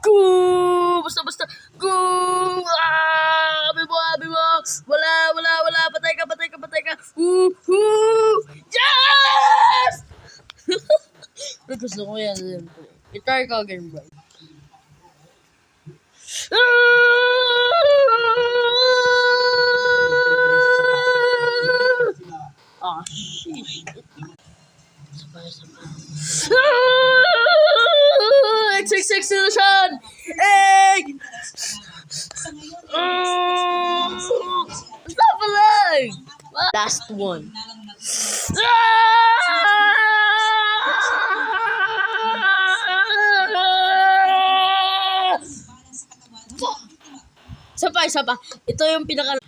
Go! Basta. Go! Abi mo. Wala. Patay ka. Yes! Gusto ko yan. I-try ko again, bro. Ah, shit. Sabay. XXX solution! Egg! Stop alive! Last one. Isa pa. Ito yung pinaka...